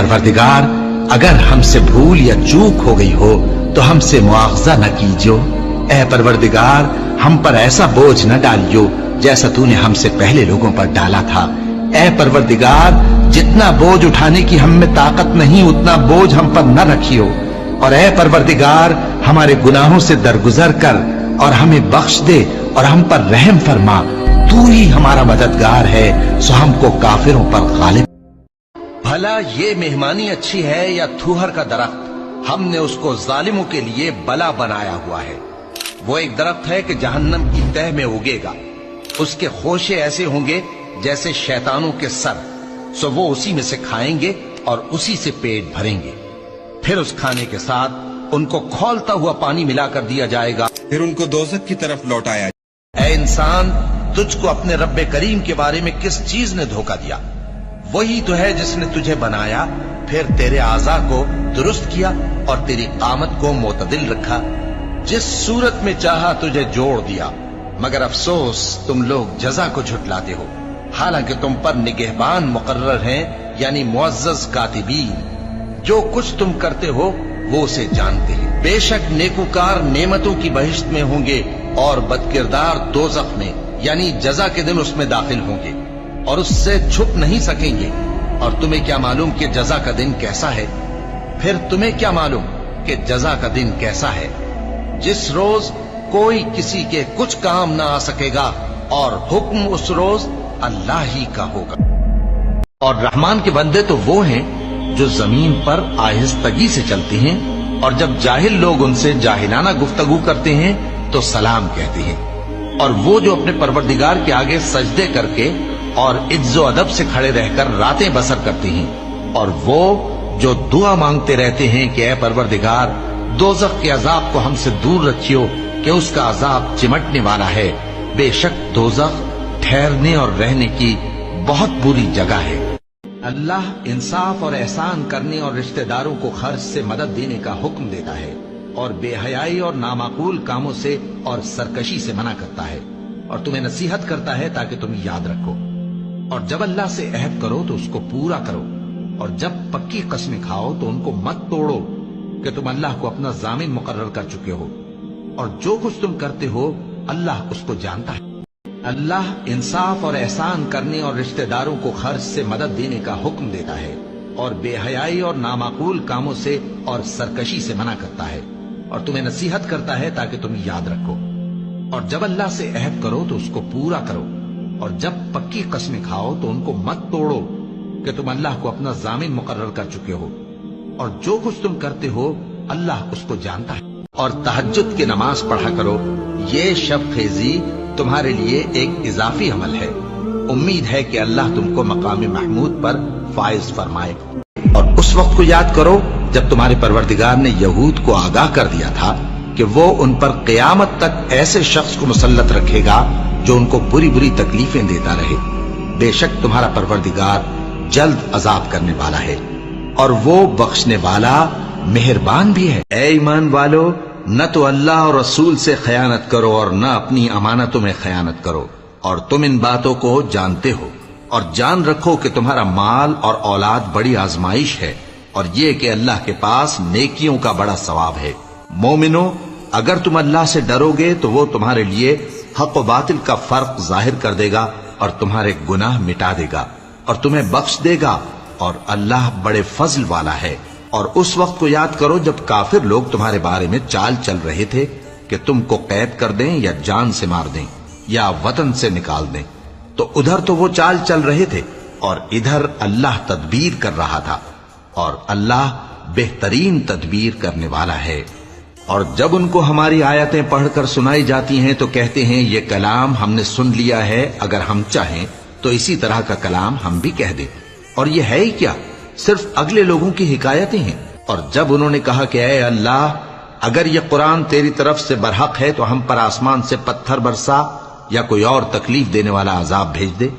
परवरदिगार, अगर हमसे भूल या चूक हो गई हो तो हमसे मुआवजा न कीजियो। ऐ परवरदिगार, हम पर ऐसा बोझ न डालियो जैसा तूने हमसे पहले लोगों पर डाला था। ऐ परवरदिगार, जितना बोझ उठाने की हम में ताकत नहीं उतना बोझ हम पर न रखियो। और ऐ परवरदिगार, हमारे गुनाहों से दरगुजर कर और हमें बख्श दे और हम पर रहम फरमा। तू ही हमारा मददगार है, सो हमको काफिरों पर गालिब। भला ये मेहमानी अच्छी है या थूहर का दरख्त? हमने उसको जालिमों के लिए बला बनाया हुआ है। वो एक दरख्त है कि जहन्नम की तह में उगेगा। उसके खोशे ऐसे होंगे जैसे शैतानों के सर, सो वो उसी में से खाएंगे और उसी से पेट भरेंगे। फिर उस खाने के साथ उनको खौलता हुआ पानी मिलाकर दिया जाएगा, फिर उनको दोज़ख की तरफ लौटाया। ऐ इंसान, तुझको अपने रब्बे करीम के बारे में किस चीज ने धोखा दिया? वही तो है जिसने तुझे बनाया, फिर तेरे आज़ा को दुरुस्त किया और तेरी कामत को मोतदिल रखा। जिस सूरत में चाहा तुझे जोड़ दिया, मगर अफसोस तुम लोग जज़ा को झुटलाते हो, हालांकि तुम पर निगहबान मुकर्रर हैं, यानी मुअज़्ज़ज़ कातिबीन। जो कुछ तुम करते हो वो उसे जानते हैं। बेशक नेकूकार नेमतों की बहिश्त में होंगे और बदकिरदार दोज़ख में, यानी जज़ा के दिन उसमें दाखिल होंगे और उससे छुप नहीं सकेंगे। और तुम्हें क्या मालूम कि जज़ा का दिन कैसा है? फिर तुम्हें क्या मालूम कि जज़ा का दिन कैसा है? जिस रोज कोई किसी के कुछ काम ना आ सकेगा और हुक्म उस रोज अल्लाह ही का होगा। और रहमान के बंदे तो वो हैं जो जमीन पर आहिस्तगी से चलते हैं और जब जाहिल लोग उनसे जाहिलाना गुफ्तगू करते हैं तो सलाम कहते हैं। और वो जो अपने परवरदिगार के आगे सजदे करके और इज्जो अदब से खड़े रहकर रातें बसर करते हैं। और वो जो दुआ मांगते रहते हैं कि ऐ परवरदिगार, दोज़ख के अजाब को हमसे दूर रखियो कि उसका अजाब चिमटने वाला है। बेशक दोज़ख ठहरने और रहने की बहुत बुरी जगह है। अल्लाह इंसाफ और एहसान करने और रिश्तेदारों को खर्च से मदद देने का हुक्म देता है और बेहयाई और नामाकूल कामों से और सरकशी से मना करता है और तुम्हें नसीहत करता है ताकि तुम याद रखो। और जब अल्लाह से अहद करो तो उसको पूरा करो, और जब पक्की कस्में खाओ तो उनको मत तोड़ो कि तुम अल्लाह को अपना जामिन मुकर्रर कर चुके हो, और जो कुछ तुम करते हो अल्लाह उसको जानता है। अल्लाह इंसाफ और एहसान करने और रिश्तेदारों को खर्च से मदद देने का हुक्म देता है और बेहयाई और नामाकूल कामों से और सरकशी से मना करता है और तुम्हें नसीहत करता है ताकि तुम याद रखो। और जब अल्लाह से अहद करो तो उसको पूरा करो, और जब पक्की कस्में खाओ तो उनको मत तोड़ो कि तुम अल्लाह को अपना जामिन मुकर्रर कर चुके हो, और जो कुछ तुम करते हो अल्लाह उसको जानता है। और तहज्जुद की नमाज पढ़ा करो, ये शब खेजी तुम्हारे लिए एक इजाफी अमल है। उम्मीद है कि अल्लाह तुमको मकाम महमूद पर फाइज फरमाए। और उस वक्त को याद करो जब तुम्हारे परवरदिगार ने यहूद को आगाह कर दिया था कि वो उन पर क़यामत तक ऐसे शख्स को मुसल्लत रखेगा जो उनको बुरी बुरी तकलीफें देता रहे। बेशक तुम्हारा परवरदिगार जल्द अजाब करने वाला है और वो बख्शने वाला मेहरबान भी है। ऐ ईमान वालो, न तो अल्लाह और रसूल से खयानत करो और न अपनी अमानतों में खयानत करो, और तुम इन बातों को जानते हो। और जान रखो कि तुम्हारा माल और औलाद बड़ी आजमाइश है, और ये कि अल्लाह के पास नेकियों का बड़ा सवाब है। मोमिनो, अगर तुम अल्लाह से डरोगे तो वो तुम्हारे लिए हक व बातिल का फर्क जाहिर कर देगा और तुम्हारे गुनाह मिटा देगा और तुम्हें बख्श देगा, और अल्लाह बड़े फजल वाला है। और उस वक्त को याद करो जब काफिर लोग तुम्हारे बारे में चाल चल रहे थे कि तुमको कैद कर दें या जान से मार दें या वतन से निकाल दें। तो उधर तो वो चाल चल रहे थे और इधर अल्लाह तदबीर कर रहा था, और अल्लाह बेहतरीन तदबीर करने वाला है। और जब उनको हमारी आयतें पढ़कर सुनाई जाती हैं तो कहते हैं ये कलाम हमने सुन लिया है, अगर हम चाहें तो इसी तरह का कलाम हम भी कह दें। और ये है ही क्या, सिर्फ अगले लोगों की हिकायतें हैं। और जब उन्होंने कहा कि ऐ अल्लाह, अगर ये कुरान तेरी तरफ से बरहक है तो हम पर आसमान से पत्थर बरसा या कोई और तकलीफ देने वाला अजाब भेज दे,